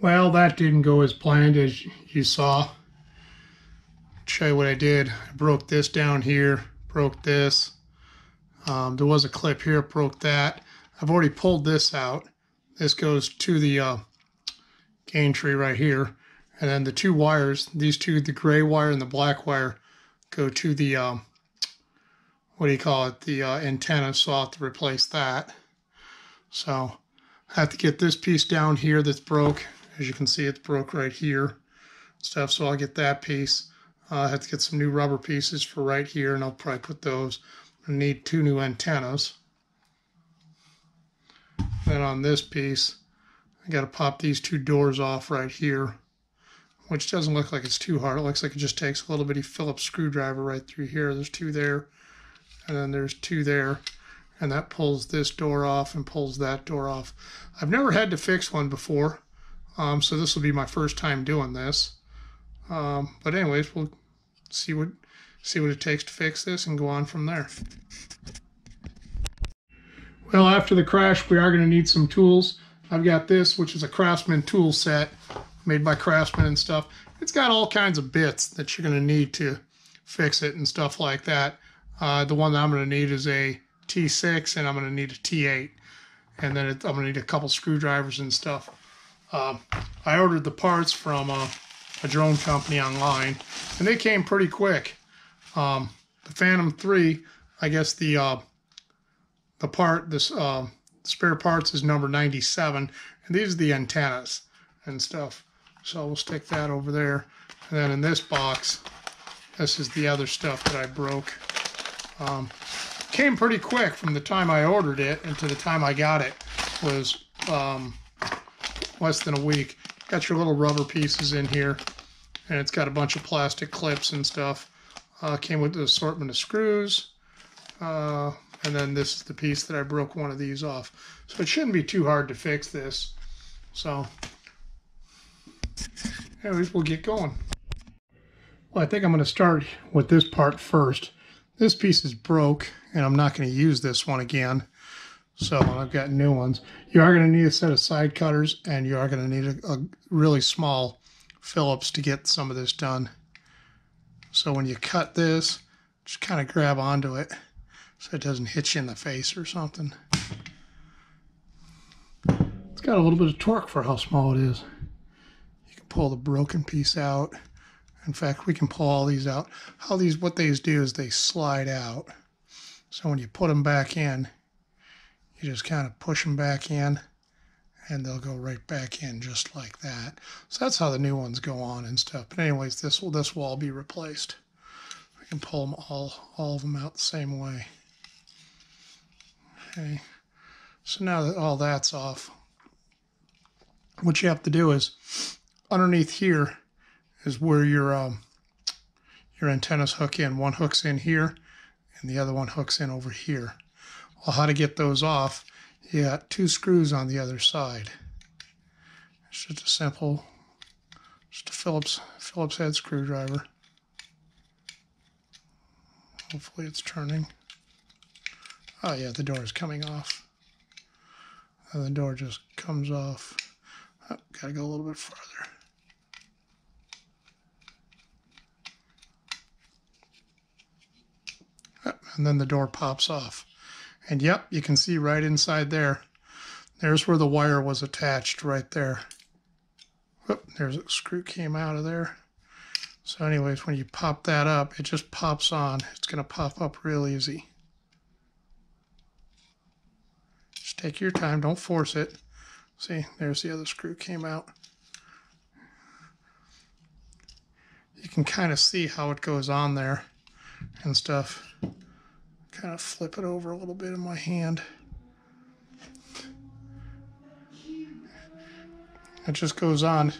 Well, that didn't go as planned, as you saw. I'll show you what I did. I broke this down here, broke this. There was a clip here, broke that. I've already pulled this out. This goes to the gain tree right here. And then the two wires, these two, the gray wire and the black wire, go to the, what do you call it, the antenna, so I'll have to replace that. So I have to get this piece down here that's broke. As you can see, it's broke right here, stuff, so I'll get that piece. I have to get some new rubber pieces for right here, and I'll probably put those. I need two new antennas. Then on this piece, I got to pop these two doors off right here, which doesn't look like it's too hard. It looks like it just takes a little bitty Phillips screwdriver right through here. There's two there, and then there's two there, and that pulls this door off and pulls that door off. I've never had to fix one before. So this will be my first time doing this. But anyways, we'll see what it takes to fix this and go on from there. Well, after the crash, we are going to need some tools. I've got this, which is a Craftsman tool set made by Craftsman and stuff. It's got all kinds of bits that you're going to need to fix it and stuff like that. The one that I'm going to need is a T6, and I'm going to need a T8. And then I'm going to need a couple screwdrivers and stuff. I ordered the parts from a drone company online, and they came pretty quick. The Phantom 3, I guess the spare parts is number 97, and these are the antennas and stuff. So we'll stick that over there. And then in this box, this is the other stuff that I broke. Came pretty quick from the time I ordered it and to the time I got it was less than a week. Got your little rubber pieces in here, and it's got a bunch of plastic clips and stuff. Came with the assortment of screws, and then this is the piece that I broke one of these off. So it shouldn't be too hard to fix this. So anyways, we'll get going. Well, I think I'm going to start with this part first. This piece is broke, and I'm not going to use this one again. So I've got new ones. You are going to need a set of side cutters, and you are going to need a really small Phillips to get some of this done. So when you cut this, just kind of grab onto it so it doesn't hit you in the face or something. It's got a little bit of torque for how small it is. You can pull the broken piece out. In fact, we can pull all these out. What these do is they slide out. So when you put them back in, you just kind of push them back in, and they'll go right back in just like that. So that's how the new ones go on and stuff. But anyways, this will all be replaced. We can pull them all of them out the same way. Okay. So now that all that's off, what you have to do is underneath here is where your antennas hook in. One hooks in here, and the other one hooks in over here. Well, how to get those off? You got two screws on the other side. It's just a simple, just a Phillips head screwdriver. Hopefully it's turning. Oh yeah, the door is coming off. And the door just comes off. Oh, gotta go a little bit farther. And then the door pops off. And yep, you can see right inside there. There's where the wire was attached right there. Whoop, there's a screw came out of there. So anyways, when you pop that up, it just pops on. It's going to pop up real easy. Just take your time, don't force it. See, there's the other screw came out. You can kind of see how it goes on there and stuff. Kind of flip it over a little bit in my hand. It just goes on,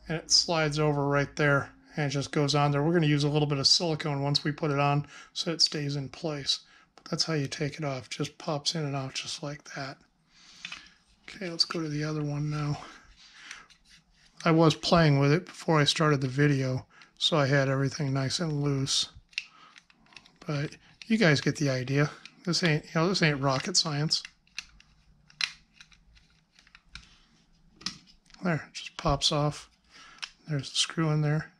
and it slides over right there, and it just goes on there. We're going to use a little bit of silicone once we put it on so it stays in place. But that's how you take it off. Just pops in and out just like that. Okay, let's go to the other one now. I was playing with it before I started the video, so I had everything nice and loose. But you guys get the idea. This ain't rocket science. There, it just pops off. There's the screw in there.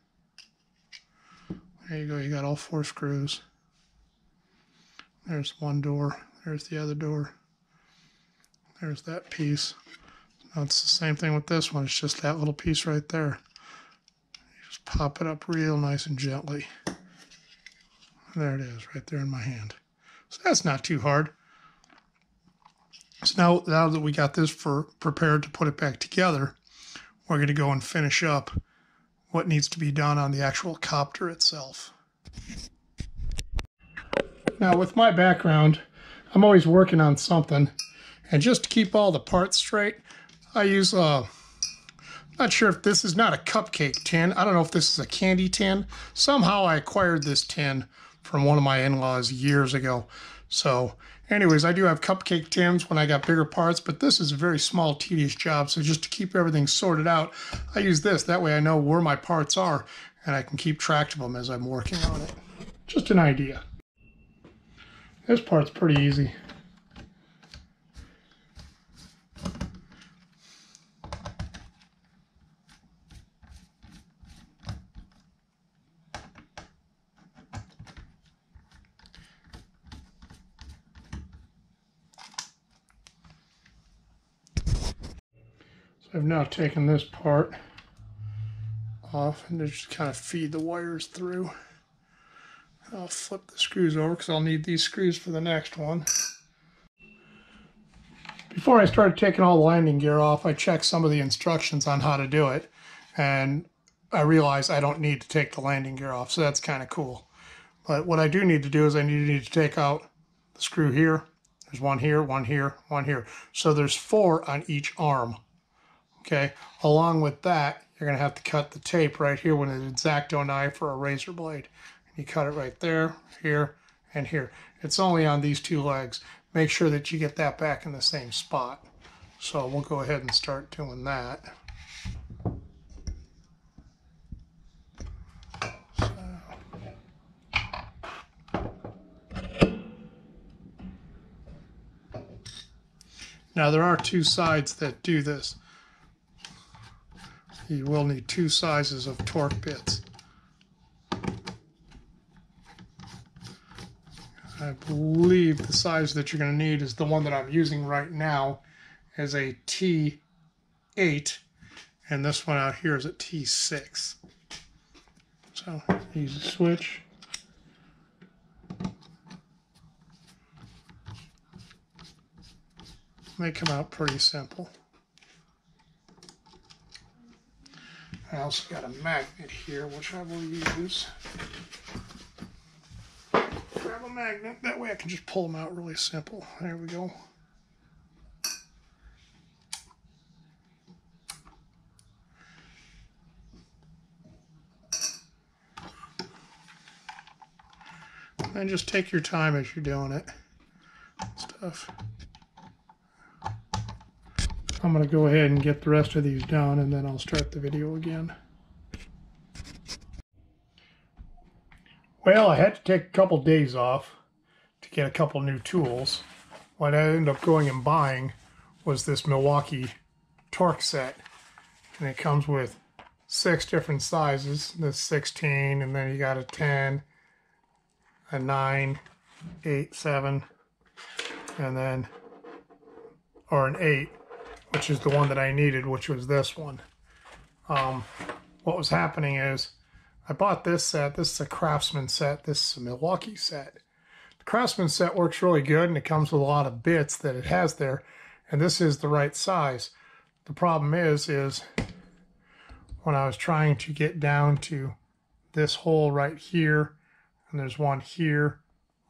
There you go, you got all 4 screws. There's one door, there's the other door. There's that piece. Now it's the same thing with this one, it's just that little piece right there. You just pop it up real nice and gently. There it is, right there in my hand. So that's not too hard. So now that we got this prepared to put it back together, we're going to go and finish up what needs to be done on the actual copter itself. Now with my background, I'm always working on something, and just to keep all the parts straight, I use not sure if this is not a cupcake tin. I don't know if this is a candy tin. Somehow I acquired this tin from one of my in-laws years ago. So anyways, I do have cupcake tins when I got bigger parts, but this is a very small, tedious job. So just to keep everything sorted out, I use this. That way I know where my parts are and I can keep track of them as I'm working on it. Just an idea. This part's pretty easy. I've now taken this part off and just kind of feed the wires through. I'll flip the screws over because I'll need these screws for the next one. Before I started taking all the landing gear off, I checked some of the instructions on how to do it, and I realized I don't need to take the landing gear off, so that's kind of cool. But what I do need to do is I need to take out the screw here. There's one here, one here, one here. So there's 4 on each arm. Okay, along with that, you're going to have to cut the tape right here with an X-Acto knife or a razor blade. You cut it right there, here, and here. It's only on these 2 legs. Make sure that you get that back in the same spot. So we'll go ahead and start doing that. Now there are 2 sides that do this. You will need 2 sizes of torque bits. I believe the size that you're going to need is the one that I'm using right now is a T8, and this one out here is a T6. So use a switch. They come out pretty simple. I also got a magnet here, which I will use. Grab a magnet, that way I can just pull them out really simple. There we go. And just take your time as you're doing it. Stuff. I'm going to go ahead and get the rest of these done, and then I'll start the video again. Well, I had to take a couple days off to get a couple new tools. What I ended up going and buying was this Milwaukee torque set. And it comes with 6 different sizes. This 16, and then you got a 10, a 9, 8, 7, and then, or an 8. Which is the one that I needed, which was this one. What was happening is I bought this set. This is a Craftsman set. This is a Milwaukee set. The Craftsman set works really good, and it comes with a lot of bits that it has there, and this is the right size. The problem is when I was trying to get down to this hole right here, and there's one here,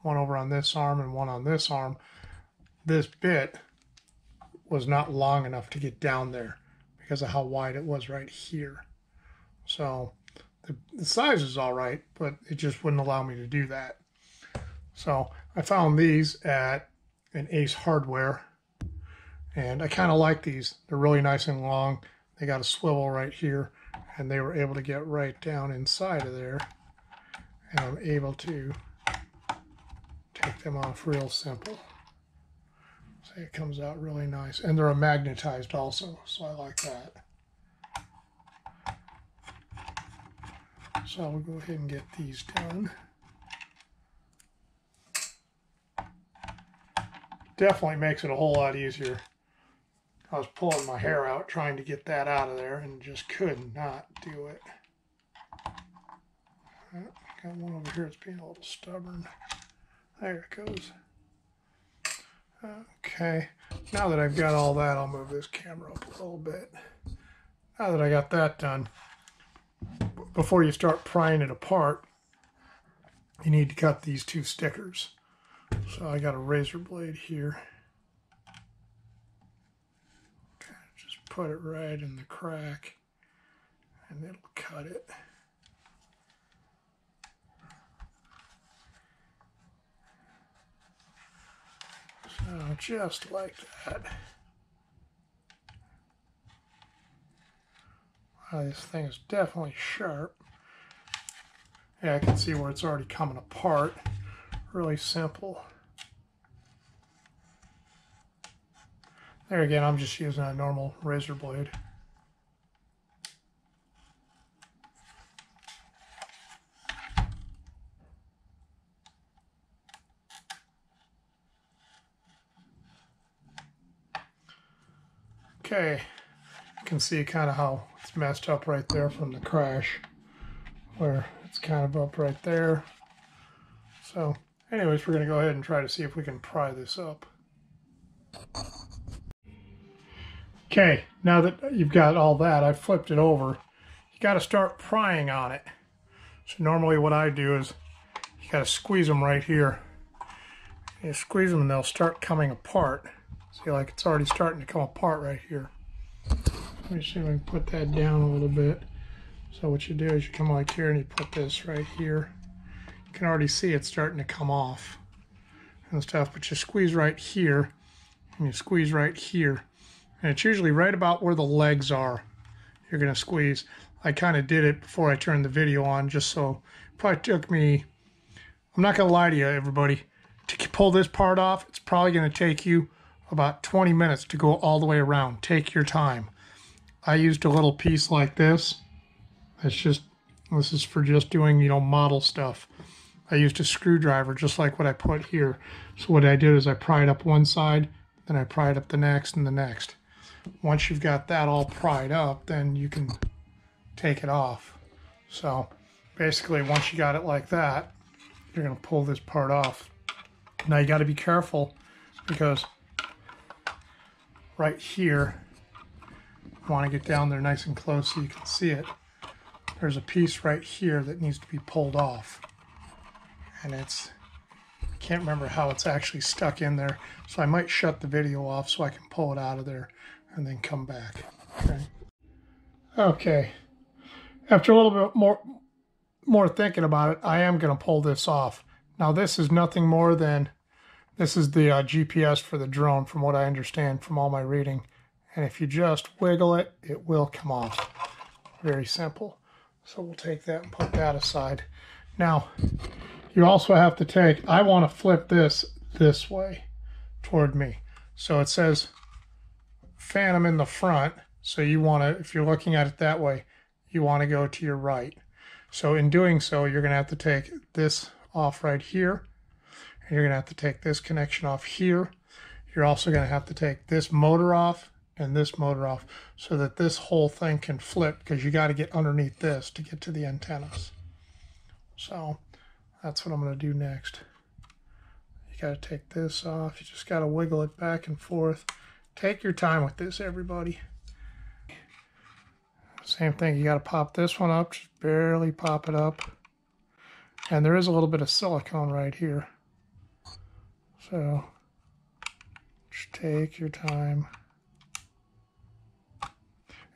one over on this arm, and one on this arm, this bit was not long enough to get down there because of how wide it was right here. So the size is all right, but it just wouldn't allow me to do that. So I found these at an Ace Hardware, and I kind of like these. They're really nice and long. They got a swivel right here, and they were able to get right down inside of there, and I'm able to take them off real simple. It comes out really nice, and they're magnetized also, so I like that. So I'll go ahead and get these done. Definitely makes it a whole lot easier. I was pulling my hair out trying to get that out of there and just could not do it. Got one over here that's being a little stubborn. There it goes. Okay, now that I've got all that, I'll move this camera up a little bit. Now that I got that done, before you start prying it apart, you need to cut these two stickers. So I got a razor blade here. Okay, just put it right in the crack and it'll cut it. So just like that. Wow, this thing is definitely sharp. Yeah, I can see where it's already coming apart. Really simple. There again, I'm just using a normal razor blade. Okay, you can see kind of how it's messed up right there from the crash, where it's kind of up right there. So anyways, we're going to go ahead and try to see if we can pry this up. Okay, now that you've got all that, I've flipped it over. You got to start prying on it. So normally what I do is you got to squeeze them right here. You squeeze them and they'll start coming apart. See, like it's already starting to come apart right here. Let me see if I can put that down a little bit. So what you do is you come like here and you put this right here. You can already see it's starting to come off and stuff, but you squeeze right here and you squeeze right here. And it's usually right about where the legs are. You're going to squeeze. I kind of did it before I turned the video on, just so it probably took me, I'm not going to lie to you, everybody, to pull this part off, it's probably going to take you about 20 minutes to go all the way around. Take your time. I used a little piece like this. This is for just doing, model stuff. I used a screwdriver just like what I put here. So what I did is I pried up one side, then I pried up the next and the next. Once you've got that all pried up, then you can take it off. So basically once you got it like that, you're going to pull this part off. Now you got to be careful because right here, you want to get down there nice and close so you can see it. There's a piece right here that needs to be pulled off. And I can't remember how it's actually stuck in there. So I might shut the video off so I can pull it out of there and then come back. Okay. After a little bit more thinking about it, I am going to pull this off. Now this is nothing more than, this is the GPS for the drone from what I understand from all my reading. And if you just wiggle it, it will come off. Very simple. So we'll take that and put that aside. Now, you also have to take, I want to flip this way toward me. So it says Phantom in the front. So you want to, if you're looking at it that way, you want to go to your right. So in doing so, you're going to have to take this off right here. And you're going to have to take this connection off here. You're also going to have to take this motor off and this motor off so that this whole thing can flip, because you got to get underneath this to get to the antennas. So that's what I'm going to do next. You got to take this off. You just got to wiggle it back and forth. Take your time with this, everybody. Same thing, you got to pop this one up, just barely pop it up. And there is a little bit of silicone right here. So just take your time.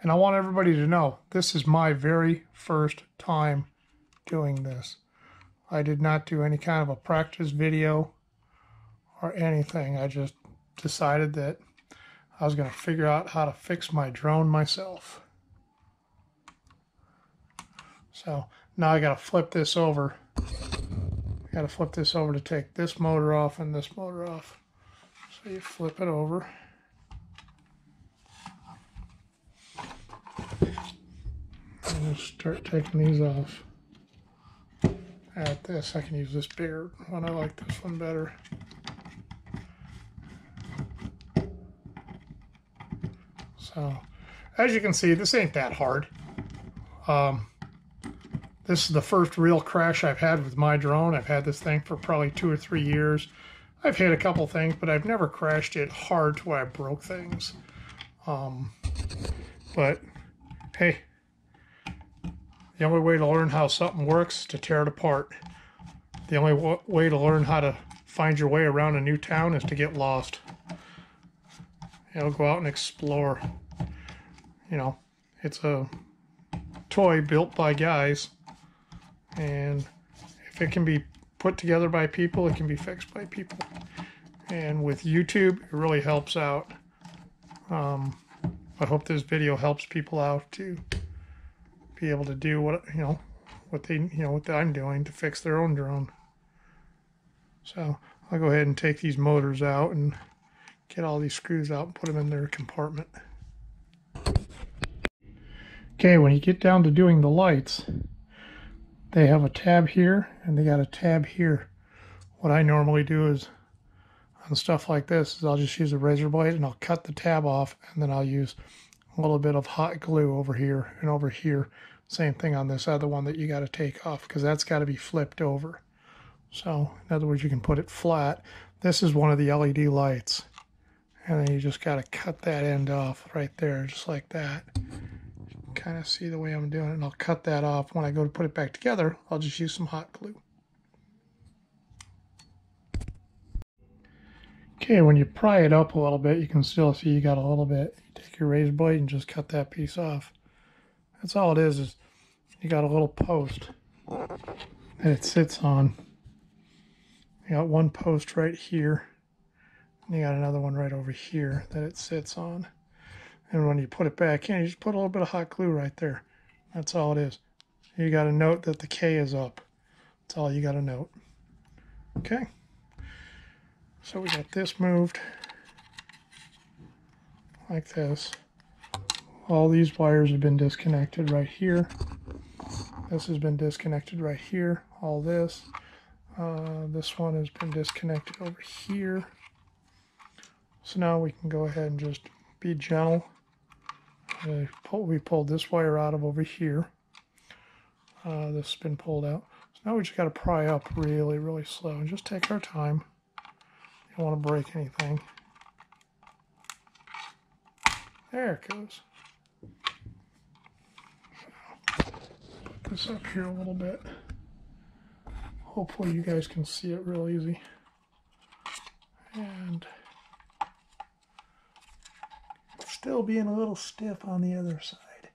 And I want everybody to know, this is my very first time doing this. I did not do any kind of a practice video or anything. I just decided that I was going to figure out how to fix my drone myself. So now I got to flip this over. I got to flip this over to take this motor off and this motor off. So you flip it over. And we'll start taking these off. at this. I can use this bigger one. I like this one better. So, as you can see, this ain't that hard. This is the first real crash I've had with my drone. I've had this thing for probably 2 or 3 years. I've hit a couple things, but I've never crashed it hard to where I broke things. But, hey, the only way to learn how something works is to tear it apart. The only way to learn how to find your way around a new town is to get lost. You know, go out and explore. You know, it's a toy built by guys, and if it can be put together by people, it can be fixed by people. And with YouTube, it really helps out. I hope this video helps people out to be able to do what what I'm doing to fix their own drone. So I'll go ahead and take these motors out and get all these screws out and put them in their compartment. Okay, when you get down to doing the lights, they have a tab here and they got a tab here. What I normally do is, on stuff like this, is I'll just use a razor blade and I'll cut the tab off, and then I'll use a little bit of hot glue over here and over here. Same thing on this other one that you got to take off, because that's got to be flipped over. So, in other words, you can put it flat. This is one of the LED lights. And then you just got to cut that end off right there, just like that. Kind of see the way I'm doing it, and I'll cut that off. When I go to put it back together, I'll just use some hot glue. Okay, when you pry it up a little bit, you can still see you got a little bit. You take your razor blade and just cut that piece off. That's all it is you got a little post that it sits on. You got one post right here, and you got another one right over here that it sits on. And when you put it back in, you just put a little bit of hot glue right there. That's all it is. You got to note that the K is up. That's all you got to note. Okay. So we got this moved like this. All these wires have been disconnected right here. This has been disconnected right here. All this. This one has been disconnected over here. So now we can go ahead and just be gentle. We pulled this wire out of over here. This has been pulled out. So now we just got to pry up really, really slow and just take our time. You don't want to break anything. There it goes. Put this up here a little bit. Hopefully you guys can see it real easy. And still being a little stiff on the other side.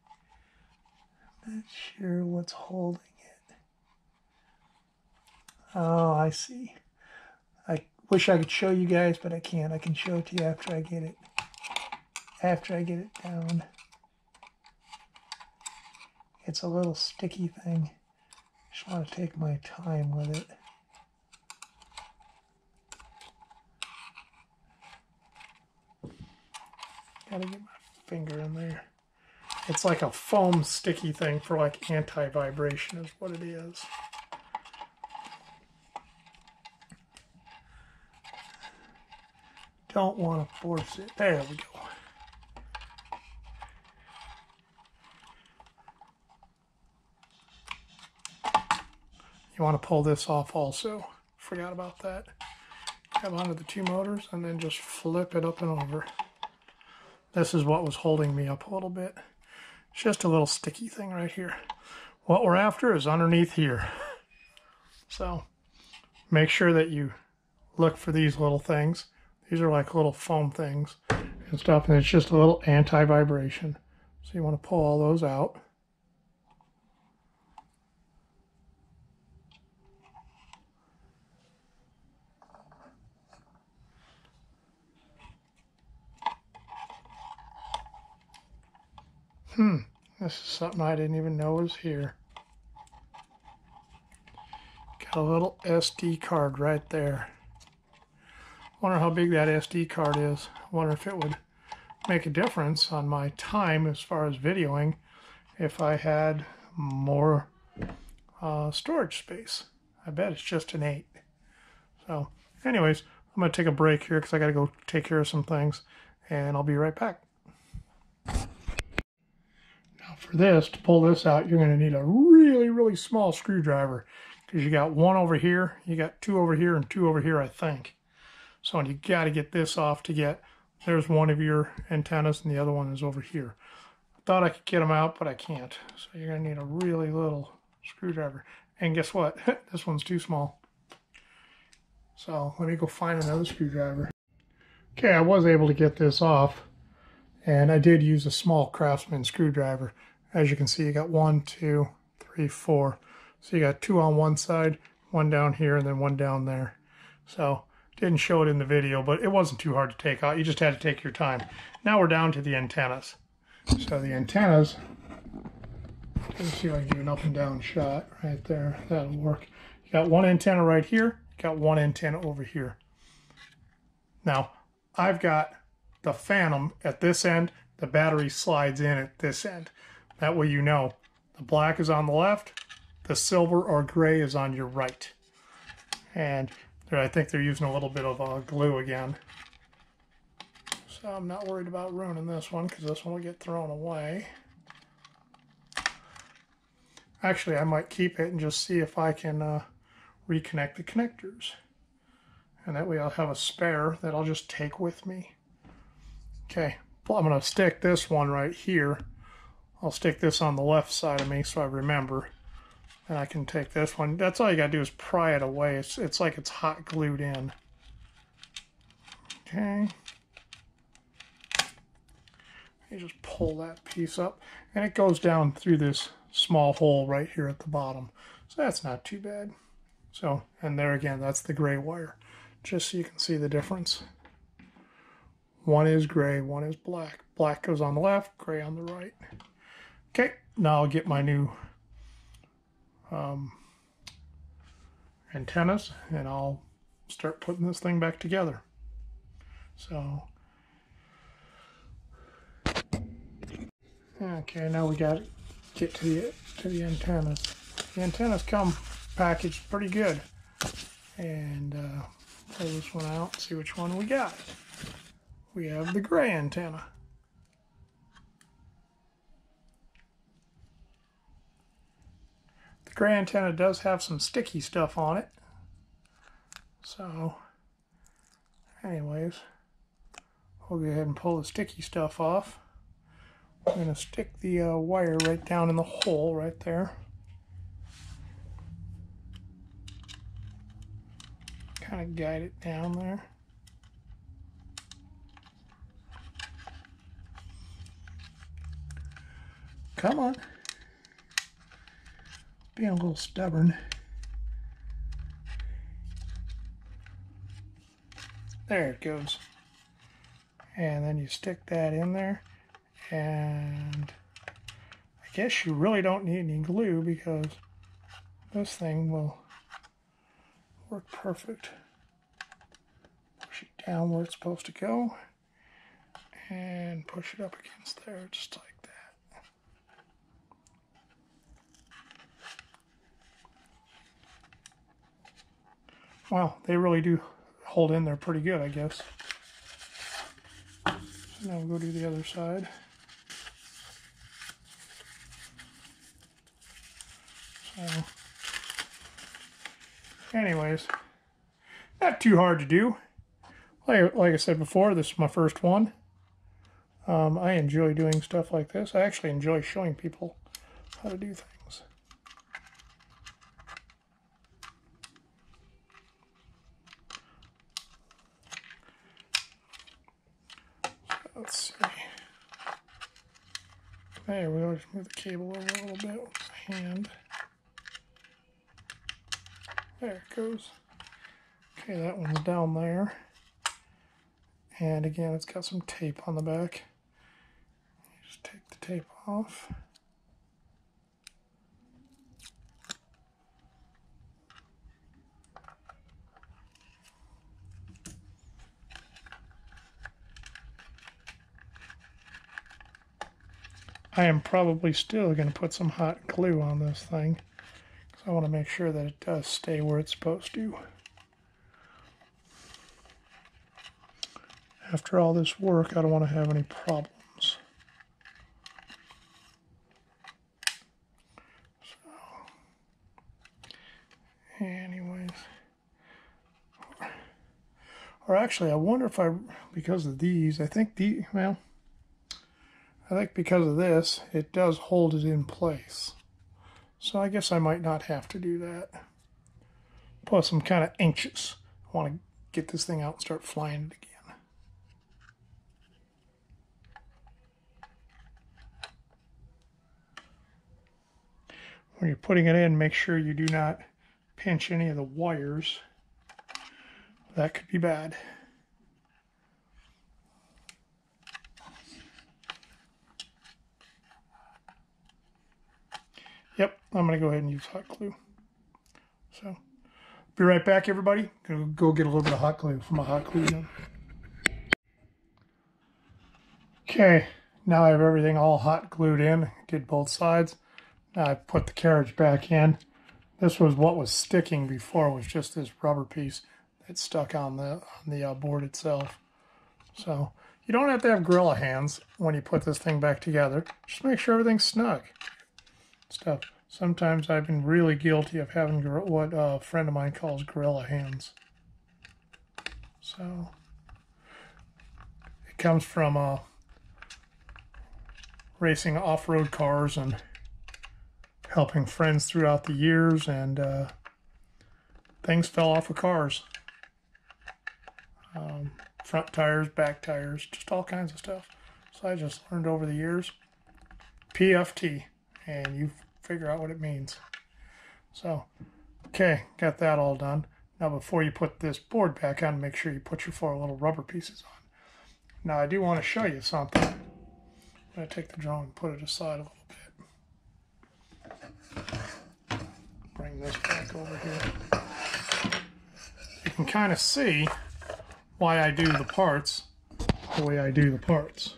Not sure what's holding it. Oh, I see. I wish I could show you guys, but I can't. I can show it to you after I get it. After I get it down. It's a little sticky thing. Just want to take my time with it. Gotta get my finger in there. It's like a foam sticky thing for like anti-vibration is what it is. Don't want to force it. There we go. You want to pull this off also. Forgot about that. Grab onto the two motors and then just flip it up and over. This is what was holding me up a little bit. It's just a little sticky thing right here. What we're after is underneath here. So make sure that you look for these little things. These are like little foam things and stuff, and it's just a little anti-vibration. So you want to pull all those out. This is something I didn't even know was here. Got a little SD card right there. Wonder how big that SD card is. Wonder if it would make a difference on my time as far as videoing if I had more storage space. I bet it's just an 8. So anyways, I'm going to take a break here because I got to go take care of some things, and I'll be right back. Now for this, to pull this out, you're going to need a really, really small screwdriver because you got one over here, you got 2 over here, and 2 over here, I think. So you got to get this off to get, there's one of your antennas and the other one is over here. I thought I could get them out, but I can't. So you're going to need a really little screwdriver. And guess what? This one's too small. So let me go find another screwdriver. Okay, I was able to get this off, and I did use a small Craftsman screwdriver. As you can see, you got 1, 2, 3, 4. So you got 2 on one side, 1 down here, and then 1 down there. So didn't show it in the video, but it wasn't too hard to take out. You just had to take your time. Now we're down to the antennas. So the antennas, let's see if I can do an up and down shot right there. That'll work. You got 1 antenna right here. You got 1 antenna over here. Now, I've got the Phantom at this end. The battery slides in at this end. That way you know the black is on the left, the silver or gray is on your right. And I think they're using a little bit of glue again. So I'm not worried about ruining this one because this one will get thrown away. Actually, I might keep it and just see if I can reconnect the connectors. And that way I'll have a spare that I'll just take with me. Okay, well, I'm going to stick this one right here. I'll stick this on the left side of me so I remember. And I can take this one. That's all you got to do is pry it away. It's like it's hot glued in. Okay. You just pull that piece up. And it goes down through this small hole right here at the bottom. So that's not too bad. So, and there again, that's the gray wire. Just so you can see the difference. One is gray, one is black. Black goes on the left, gray on the right. Okay, now I'll get my new antennas and I'll start putting this thing back together. So, okay, now we got to get to the antennas. The antennas come packaged pretty good. And pull this one out, see which one we got. We have the gray antenna. The gray antenna does have some sticky stuff on it. So, anyways, we'll go ahead and pull the sticky stuff off. I'm going to stick the wire right down in the hole right there. Kind of guide it down there. Come on. Being a little stubborn. There it goes. And then you stick that in there. And I guess you really don't need any glue because this thing will work perfect. Push it down where it's supposed to go and push it up against there just like that. Wow, they really do hold in there pretty good, I guess. So now we'll go do the other side. So anyways, not too hard to do. Like I said before, this is my first one. I enjoy doing stuff like this. I actually enjoy showing people how to do things. So let's see. There we go. Just move the cable over a little bit with the hand. There it goes. Okay, that one's down there. And again, it's got some tape on the back. You just take the tape off. I am probably still going to put some hot glue on this thing. I want to make sure that it does stay where it's supposed to. After all this work, I don't want to have any problems. So, anyways. Or actually, I wonder if because of these, I think because of this, it does hold it in place. So I guess I might not have to do that. Plus, I'm kind of anxious. I want to get this thing out and start flying it again. When you're putting it in, make sure you do not pinch any of the wires. That could be bad. Yep, I'm going to go ahead and use hot glue. So, be right back, everybody. Gonna go get a little bit of hot glue from my hot glue gun. Okay, now I have everything all hot glued in. Did both sides. Now I put the carriage back in. This was what was sticking before, was just this rubber piece that stuck on the board itself. So you don't have to have gorilla hands when you put this thing back together. Just make sure everything's snug. Stuff. Sometimes I've been really guilty of having what a friend of mine calls gorilla hands. So it comes from racing off-road cars and helping friends throughout the years, and things fell off of cars. Front tires, back tires, just all kinds of stuff. So I just learned over the years, PFT, and you figure out what it means. So, okay, got that all done. Now before you put this board back on, make sure you put your 4 little rubber pieces on. Now I do want to show you something. I'm going to take the drone and put it aside a little bit. Bring this back over here. You can kind of see why I do the parts the way I do the parts.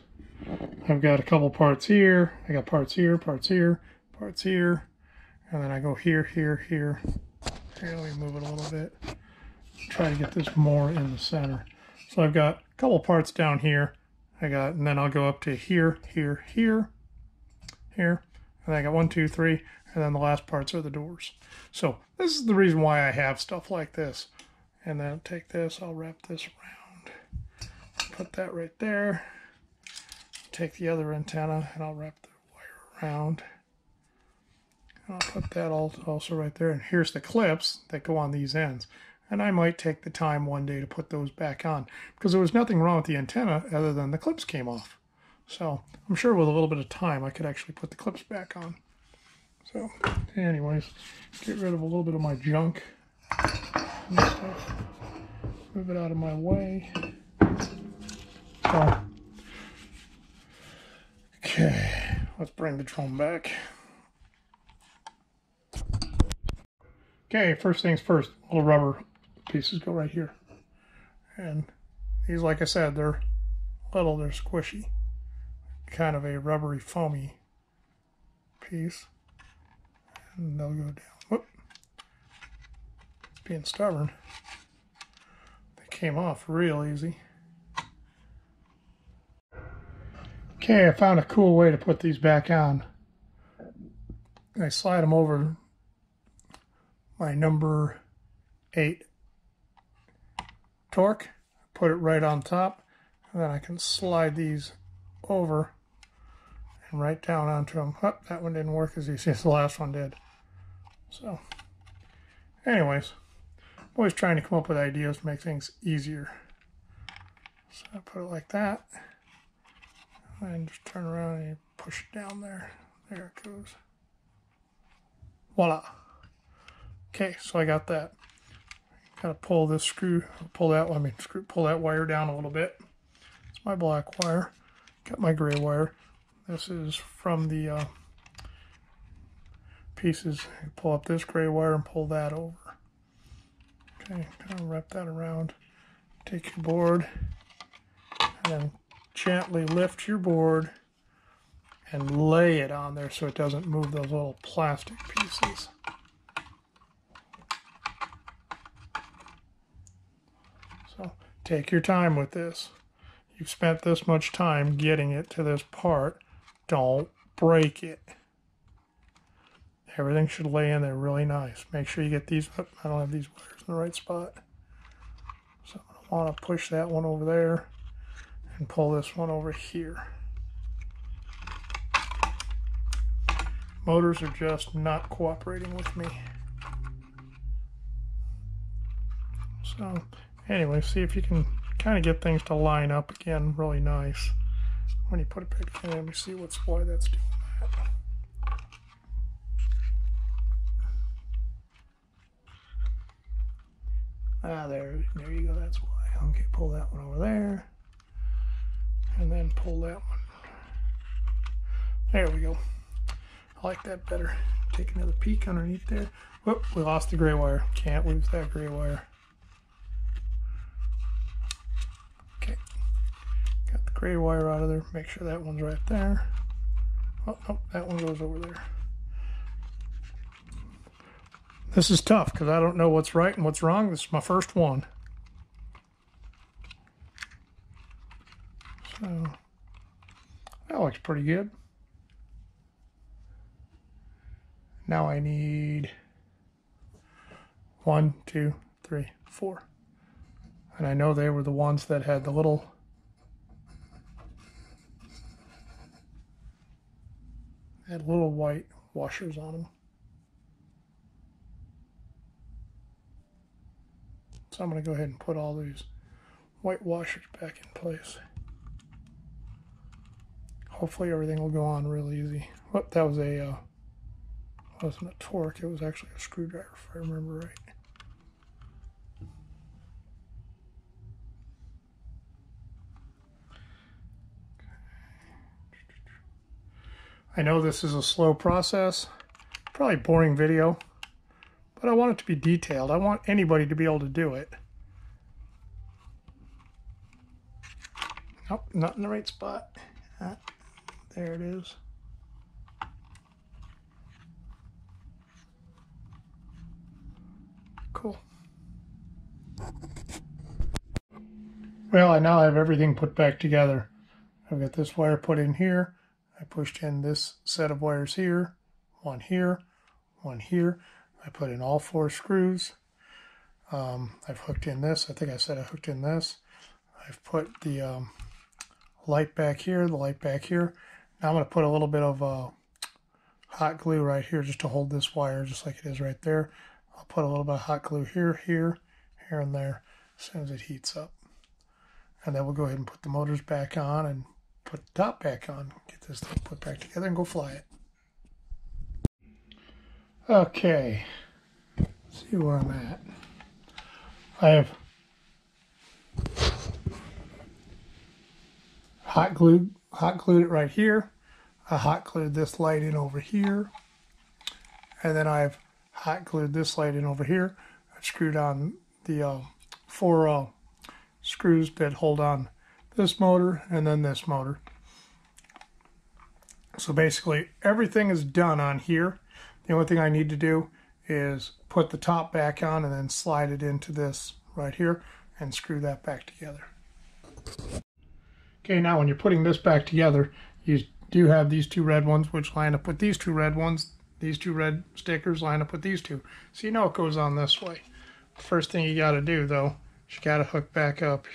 I've got a couple parts here, I got parts here, parts here, parts here, and then I go here, here, here. Here, let me move it a little bit. Try to get this more in the center. So I've got a couple parts down here. And then I'll go up to here, here, here, here. And I got 1, 2, 3, and then the last parts are the doors. So this is the reason why I have stuff like this. And then I'll take this, I'll wrap this around. Put that right there. Take the other antenna and I'll wrap the wire around. And I'll put that also right there. And here's the clips that go on these ends. And I might take the time one day to put those back on, because there was nothing wrong with the antenna other than the clips came off. So I'm sure with a little bit of time I could actually put the clips back on. So anyways, get rid of a little bit of my junk and stuff. Move it out of my way. So, okay, let's bring the drone back. Okay, first things first, little rubber pieces go right here. And these, like I said, they're little, they're squishy. Kind of a rubbery, foamy piece. And they'll go down. Whoop. It's being stubborn. They came off real easy. Okay, I found a cool way to put these back on. I slide them over my number 8 torque, put it right on top, and then I can slide these over and right down onto them. Oh, that one didn't work as easy as the last one did. So, anyways, I'm always trying to come up with ideas to make things easier. So I put it like that, and just turn around and you push it down there. There it goes. Voila. Okay, so I got that. Gotta pull this screw, pull that wire down a little bit. It's my black wire. Got my gray wire. This is from the pieces. You pull up this gray wire and pull that over. Okay, kind of wrap that around. Take your board and then gently lift your board and lay it on there so it doesn't move those little plastic pieces. Take your time with this. You've spent this much time getting it to this part. Don't break it. Everything should lay in there really nice. Make sure you get these. Oh, I don't have these wires in the right spot. So I want to push that one over there and pull this one over here. Motors are just not cooperating with me. So anyway, see if you can kind of get things to line up again really nice. When you put it back in, let me see why that's doing that. Ah, there you go, that's why. Okay, pull that one over there. And then pull that one. There we go. I like that better. Take another peek underneath there. Whoop, we lost the gray wire. Can't lose that gray wire. Okay. Got the gray wire out of there. Make sure that one's right there. Oh, no, that one goes over there. This is tough because I don't know what's right and what's wrong. This is my first one. So, that looks pretty good. Now I need 1, 2, 3, 4. And I know they were the ones that had the little white washers on them. So I'm going to go ahead and put all these white washers back in place. Hopefully everything will go on real easy. Oh, that was wasn't a torque, it was actually a screwdriver if I remember right. I know this is a slow process, probably boring video, but I want it to be detailed. I want anybody to be able to do it. Nope, not in the right spot. There it is. Cool. Well, I now have everything put back together. I've got this wire put in here. I pushed in this set of wires here, one here, one here. I put in all 4 screws. I've hooked in this. I think I said I hooked in this. I've put the light back here, the light back here. Now I'm going to put a little bit of hot glue right here just to hold this wire just like it is right there. I'll put a little bit of hot glue here, here, here, and there as soon as it heats up. And then we'll go ahead and put the motors back on and put the top back on. Get this thing put back together and go fly it. Okay, let's see where I'm at. I have hot glued it right here. I hot glued this light in over here. And then I've hot glued this light in over here. I've screwed on the 4 screws that hold on this motor and then this motor. So basically everything is done on here. The only thing I need to do is put the top back on and then slide it into this right here and screw that back together. Okay, now when you're putting this back together, you do have these 2 red ones which line up with these 2 red ones. These 2 red stickers line up with these 2. So you know it goes on this way. First thing you got to do though, is you got to hook back up.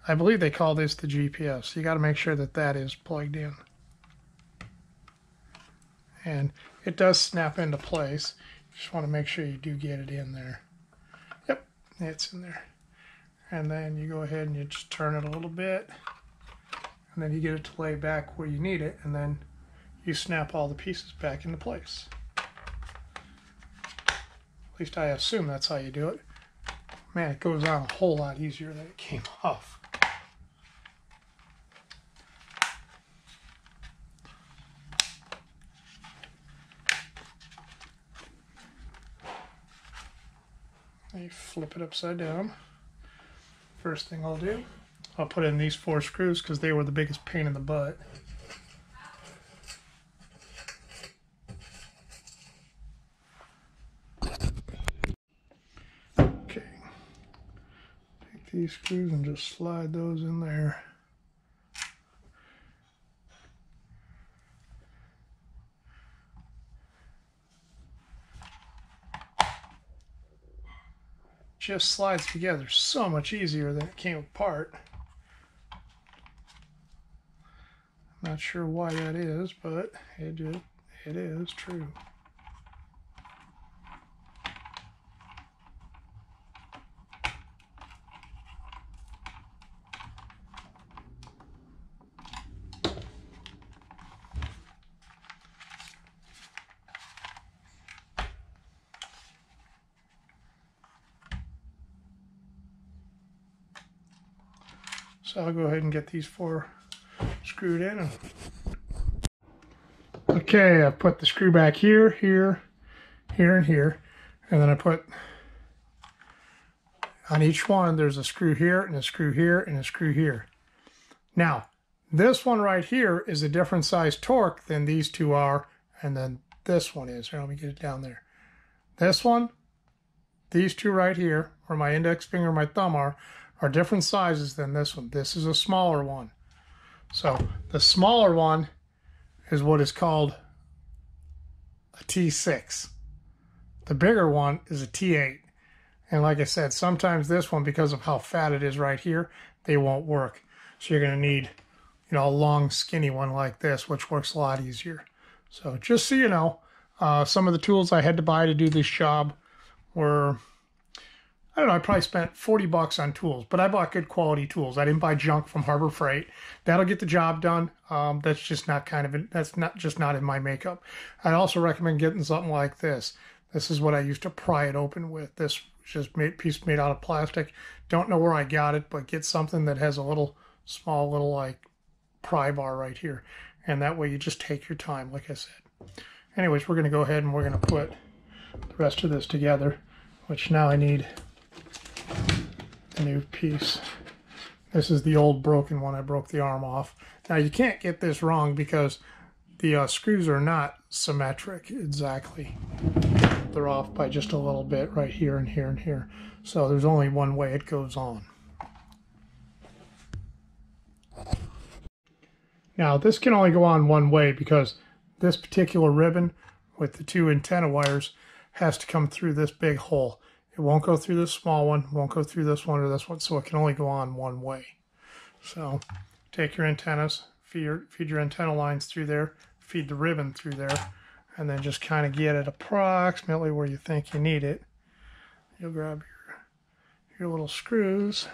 I believe they call this the GPS. So you got to make sure that that is plugged in. And it does snap into place. Just want to make sure you do get it in there. Yep, it's in there. And then you go ahead and you just turn it a little bit. And then you get it to lay back where you need it. And then you snap all the pieces back into place. At least I assume that's how you do it. Man, it goes on a whole lot easier than it came off. You flip it upside down. First thing I'll do, I'll put in these 4 screws because they were the biggest pain in the butt. Okay, take these screws and just slide those in there. Just slides together so much easier than it came apart. Not sure why that is, but it is true. So I'll go ahead and get these 4 screwed in. Okay, I put the screw back here, here, here, and here. And then I put on each one, there's a screw here, and a screw here, and a screw here. Now, this one right here is a different size torque than these 2 are, and then this one is. Here, let me get it down there. This one, these 2 right here, where my index finger and my thumb are different sizes than this one. This is a smaller one. So the smaller one is what is called a T6. The bigger one is a T8. And like I said, sometimes this one, because of how fat it is right here, they won't work. So you're going to need, you know, a long skinny one like this, which works a lot easier. So just so you know, some of the tools I had to buy to do this job were, I don't know, I probably spent 40 bucks on tools, but I bought good quality tools. I didn't buy junk from Harbor Freight. That'll get the job done. That's just not not in my makeup. I also recommend getting something like this. This is what I used to pry it open with. This is just piece made out of plastic. Don't know where I got it, but get something that has a small little like pry bar right here. And that way you just take your time, like I said. Anyways, we're going to go ahead and we're going to put the rest of this together, which now I need a new piece. This is the old broken one. I broke the arm off. Now you can't get this wrong because the screws are not symmetric exactly. They're off by just a little bit right here and here and here. So there's only one way it goes on. Now this can only go on one way because this particular ribbon with the 2 antenna wires has to come through this big hole. It won't go through this small one, won't go through this one or this one, so it can only go on one way. So take your antennas, feed your antenna lines through there, feed the ribbon through there, and then just kind of get it approximately where you think you need it. You'll grab your little screws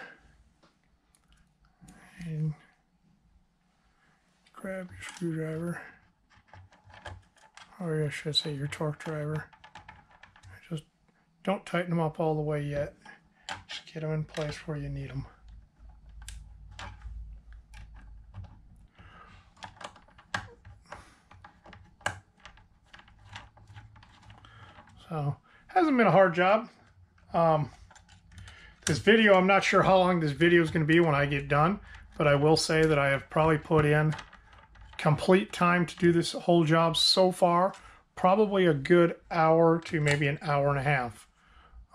and grab your screwdriver, or I should say your torque driver. Just don't tighten them up all the way yet. Just get them in place where you need them. So, hasn't been a hard job. This video, I'm not sure how long this video is going to be when I get done, but I will say that I have probably put in complete time to do this whole job so far, probably a good hour to maybe an hour and a half.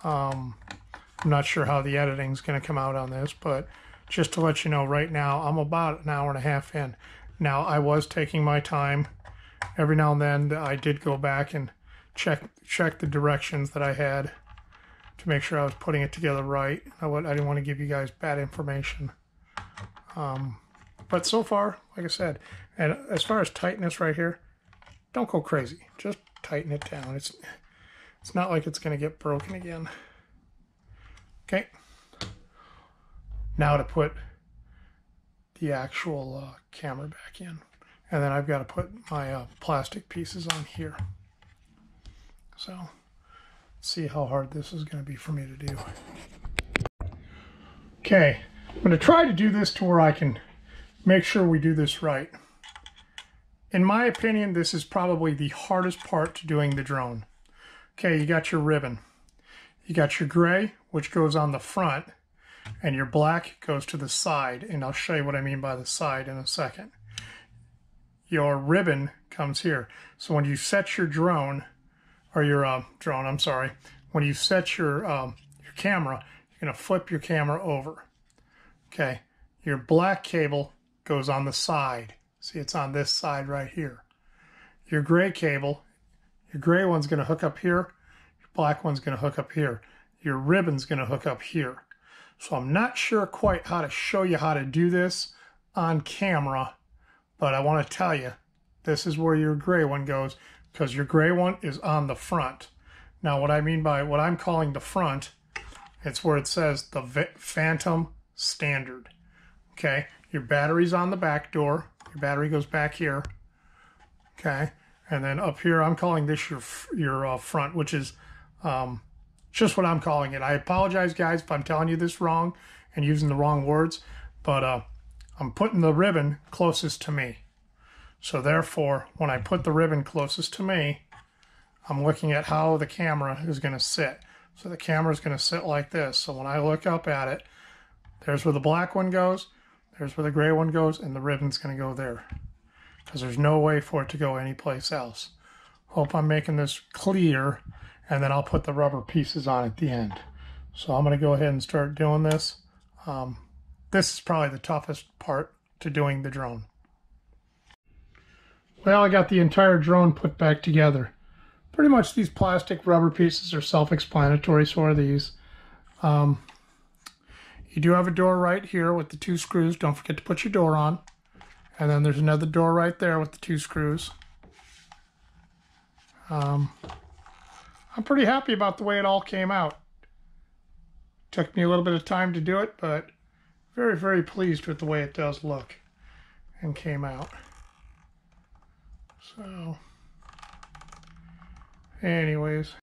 I'm not sure how the editing is going to come out on this, but just to let you know, right now I'm about an hour and a half in. Now, I was taking my time. Every now and then I did go back and check the directions that I had to make sure I was putting it together right. I didn't want to give you guys bad information. But so far, like I said, and as far as tightness right here, don't go crazy. Just tighten it down. It's not like it's going to get broken again. Okay. Now to put the actual camera back in. And then I've got to put my plastic pieces on here. So, let's see how hard this is going to be for me to do. Okay, I'm going to try to do this to where I can make sure we do this right. In my opinion, this is probably the hardest part to doing the drone. Okay, you got your ribbon. You got your gray, which goes on the front, and your black goes to the side, and I'll show you what I mean by the side in a second. Your ribbon comes here. So when you set your drone, or your when you set your camera, you're going to flip your camera over. Okay, your black cable goes on the side. See, it's on this side right here. Your gray cable, your gray one's going to hook up here. Your black one's going to hook up here. Your ribbon's going to hook up here. So I'm not sure quite how to show you how to do this on camera, but I want to tell you, this is where your gray one goes, because your gray one is on the front. Now, what I mean by what I'm calling the front, it's where it says the Phantom Standard. Okay, your battery's on the back door. Your battery goes back here. Okay, and then up here, I'm calling this your front, which is just what I'm calling it. I apologize, guys, if I'm telling you this wrong and using the wrong words, but I'm putting the ribbon closest to me. So therefore, when I put the ribbon closest to me, I'm looking at how the camera is going to sit. So the camera is going to sit like this. So when I look up at it, there's where the black one goes, there's where the gray one goes, and the ribbon's going to go there. Because there's no way for it to go anyplace else. Hope I'm making this clear, and then I'll put the rubber pieces on at the end. So I'm going to go ahead and start doing this. This is probably the toughest part to doing the drone. Well, I got the entire drone put back together. Pretty much these plastic rubber pieces are self-explanatory, so are these. You do have a door right here with the 2 screws. Don't forget to put your door on. And then there's another door right there with the 2 screws. I'm pretty happy about the way it all came out. Took me a little bit of time to do it, but very, very pleased with the way it does look and came out. So, anyways.